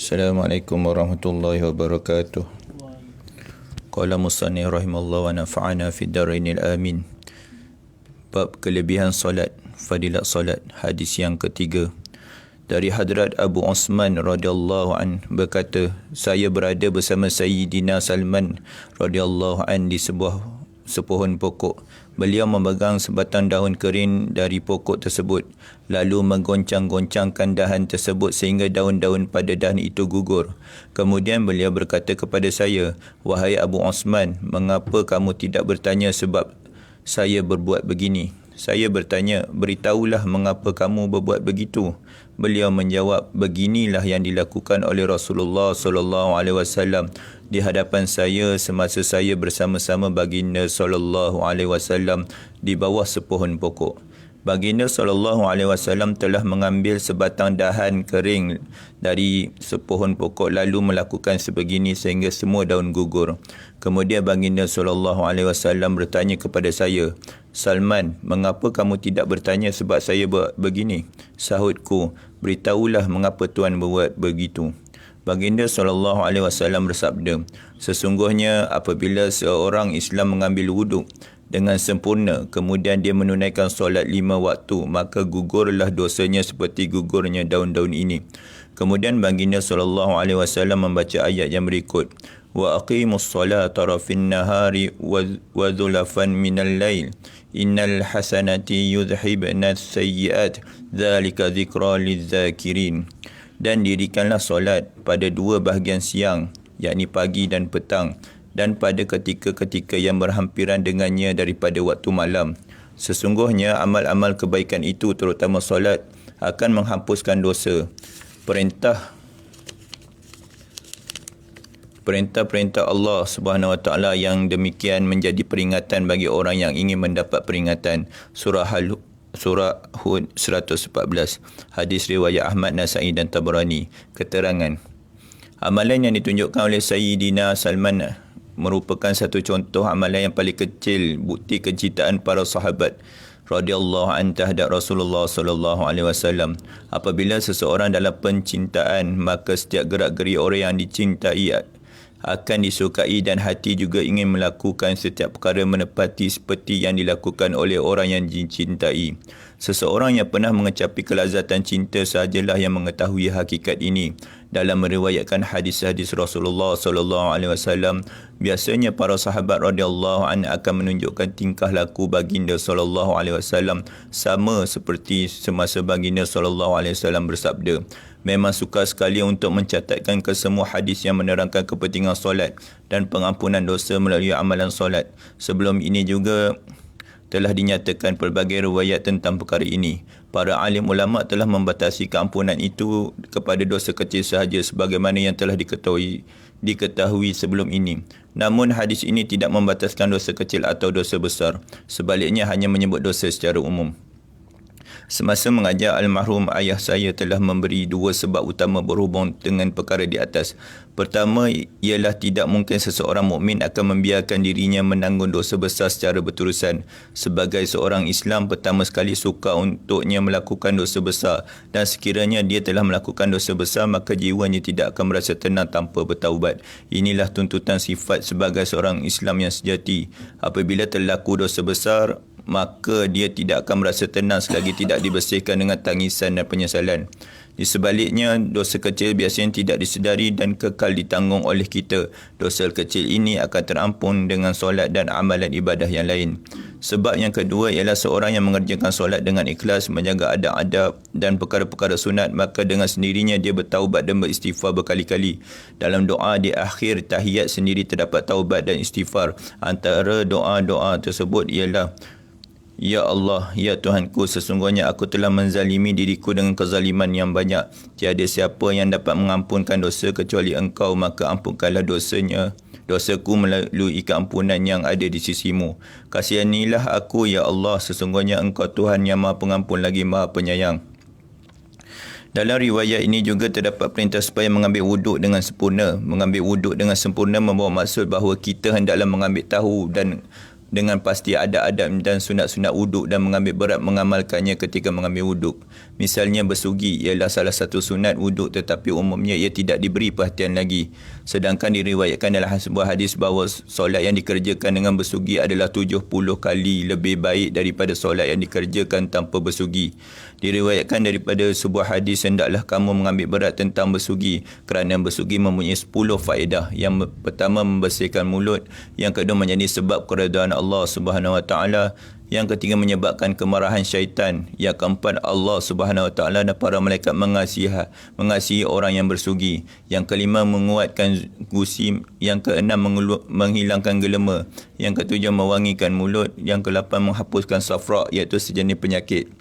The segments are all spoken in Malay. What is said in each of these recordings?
Assalamualaikum warahmatullahi wabarakatuh. Qala musannif rahimallahu wa nafa'ana fid dharainil amin. Bab kelebihan solat, fadilat solat, hadis yang ketiga. Dari Hadrat Abu Osman radhiyallahu an berkata, saya berada bersama Sayyidina Salman radhiyallahu an di sebuah sepohon pokok. Beliau memegang sebatang daun kering dari pokok tersebut, lalu menggoncang-goncangkan dahan tersebut sehingga daun-daun pada dahan itu gugur. Kemudian beliau berkata kepada saya, wahai Abu Osman, mengapa kamu tidak bertanya sebab saya berbuat begini? Saya bertanya, beritahulah mengapa kamu berbuat begitu. Beliau menjawab, beginilah yang dilakukan oleh Rasulullah SAW di hadapan saya semasa saya bersama-sama baginda SAW di bawah sepohon pokok. Baginda SAW telah mengambil sebatang dahan kering dari sepohon pokok lalu melakukan sebegini sehingga semua daun gugur. Kemudian baginda SAW bertanya kepada saya, Salman, mengapa kamu tidak bertanya sebab saya buat begini? Sahutku, beritahulah mengapa Tuan berbuat begitu. Baginda SAW bersabda, sesungguhnya apabila seorang Islam mengambil wuduk dengan sempurna, kemudian dia menunaikan solat 5 waktu, maka gugurlah dosanya seperti gugurnya daun-daun ini. Kemudian baginda SAW membaca ayat yang berikut, wa aqimus salata tarafin nahari wa dhulafan minal lail innal hasanati yudhibna sayyiat dzalika dzikra lidzakirin. Dan dirikanlah solat pada dua bahagian siang, yakni pagi dan petang, dan pada ketika-ketika yang berhampiran dengannya daripada waktu malam. Sesungguhnya amal-amal kebaikan itu, terutama solat, akan menghapuskan dosa. Perintah-perintah Allah Subhanahu Wa Taala yang demikian menjadi peringatan bagi orang yang ingin mendapat peringatan. Surah Hud 114. Hadis riwayat Ahmad, Nasai dan Tabarani. Keterangan. Amalan yang ditunjukkan oleh Sayyidina Salman merupakan satu contoh amalan yang paling kecil, bukti kecintaan para sahabat radhiyallahu anhu terhadap Rasulullah sallallahu alaihi wasallam. Apabila seseorang dalam pencintaan, maka setiap gerak-geri orang yang dicintai akan disukai dan hati juga ingin melakukan setiap perkara menepati seperti yang dilakukan oleh orang yang dicintai. Seseorang yang pernah mengecapi kelazatan cinta sahajalah yang mengetahui hakikat ini. Dalam meriwayatkan hadis-hadis Rasulullah SAW, biasanya para sahabat radhiyallahu anhu akan menunjukkan tingkah laku baginda SAW sama seperti semasa baginda SAW bersabda, memang sukar sekali untuk mencatatkan kesemua hadis yang menerangkan kepentingan solat dan pengampunan dosa melalui amalan solat. Sebelum ini juga telah dinyatakan pelbagai riwayat tentang perkara ini. Para alim ulama telah membatasi keampunan itu kepada dosa kecil sahaja sebagaimana yang telah diketahui sebelum ini. Namun hadis ini tidak membataskan dosa kecil atau dosa besar. Sebaliknya hanya menyebut dosa secara umum. Semasa mengajar, almarhum ayah saya telah memberi dua sebab utama berhubung dengan perkara di atas. Pertama ialah tidak mungkin seseorang mukmin akan membiarkan dirinya menanggung dosa besar secara berterusan. Sebagai seorang Islam, pertama sekali sukar untuknya melakukan dosa besar, dan sekiranya dia telah melakukan dosa besar, maka jiwanya tidak akan merasa tenang tanpa bertaubat. Inilah tuntutan sifat sebagai seorang Islam yang sejati. Apabila terlaku dosa besar, maka dia tidak akan merasa tenang selagi tidak dibersihkan dengan tangisan dan penyesalan. Di sebaliknya, dosa kecil biasanya tidak disedari dan kekal ditanggung oleh kita. Dosa kecil ini akan terampun dengan solat dan amalan ibadah yang lain. Sebab yang kedua ialah seorang yang mengerjakan solat dengan ikhlas, menjaga adab-adab dan perkara-perkara sunat, maka dengan sendirinya dia bertaubat dan beristighfar berkali-kali. Dalam doa di akhir tahiyat sendiri terdapat taubat dan istighfar. Antara doa-doa tersebut ialah, Ya Allah, ya Tuhanku, sesungguhnya aku telah menzalimi diriku dengan kezaliman yang banyak. Tiada siapa yang dapat mengampunkan dosa kecuali Engkau, maka ampunkanlah dosaku melalui keampunan yang ada di sisimu. Kasihanilah aku, ya Allah, sesungguhnya Engkau Tuhan yang Maha Pengampun lagi Maha Penyayang. Dalam riwayat ini juga terdapat perintah supaya mengambil wuduk dengan sempurna. Mengambil wuduk dengan sempurna membawa maksud bahawa kita hendaklah mengambil tahu dan dengan pasti ada adab dan sunat-sunat wuduk dan mengambil berat mengamalkannya ketika mengambil wuduk. Misalnya bersugi ialah salah satu sunat wuduk tetapi umumnya ia tidak diberi perhatian lagi. Sedangkan diriwayatkan dalam sebuah hadis bahawa solat yang dikerjakan dengan bersugi adalah 70 kali lebih baik daripada solat yang dikerjakan tanpa bersugi. Diriwayatkan daripada sebuah hadis, hendaklah kamu mengambil berat tentang bersugi kerana bersugi mempunyai 10 faedah. Yang pertama, membersihkan mulut. Yang kedua, menjadi sebab keredaan Allah Subhanahu Wa Taala. Yang ketiga, menyebabkan kemarahan syaitan. Yang keempat, Allah Subhanahu Wa Taala dan para malaikat mengasihi orang yang bersugi. Yang kelima, menguatkan gusi. Yang keenam, menghilangkan gelema. Yang ketujuh, mewangikan mulut. Yang kelapan, menghapuskan safra, iaitu sejenis penyakit.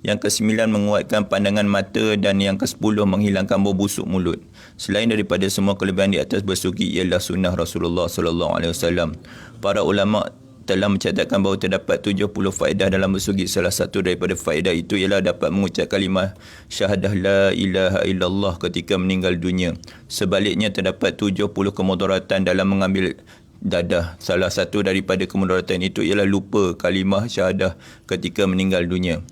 Yang kesembilan, menguatkan pandangan mata. Dan yang kesepuluh, menghilangkan bau busuk mulut. Selain daripada semua kelebihan di atas, bersugi ialah sunnah Rasulullah SAW. Para ulama telah mencatatkan bahawa terdapat 70 faedah dalam bersugi. Salah satu daripada faedah itu ialah dapat mengucap kalimah syahadah la ilaha illallah ketika meninggal dunia. Sebaliknya, terdapat 70 kemudaratan dalam mengambil dadah. Salah satu daripada kemudaratan itu ialah lupa kalimah syahadah ketika meninggal dunia.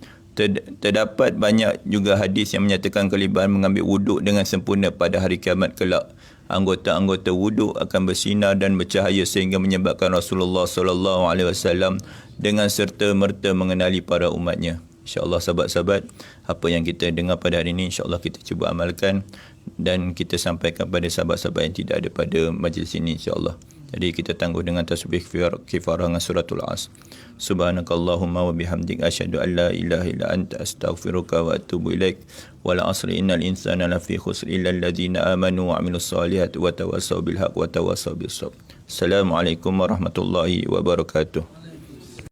Terdapat banyak juga hadis yang menyatakan kelebihan mengambil wuduk dengan sempurna pada hari kiamat kelak. Anggota-anggota wuduk akan bersinar dan bercahaya sehingga menyebabkan Rasulullah SAW dengan serta-merta mengenali para umatnya. InsyaAllah sahabat-sahabat, apa yang kita dengar pada hari ini insyaAllah kita cuba amalkan dan kita sampaikan kepada sahabat-sahabat yang tidak ada pada majlis ini insyaAllah. Jadi kita tangguh dengan tasbih kifarah dengan suratul As. Subhanakallahumma wa bihamdik asyhadu an la ilaha illa anta astaghfiruka wa atubu ilaik. Wal 'asri innal insana lafi khusr illa alladhina amanu wa 'amilus solihati wa tawassaw bil haqq wa tawassaw bis sabr. Assalamualaikum warahmatullahi wabarakatuh.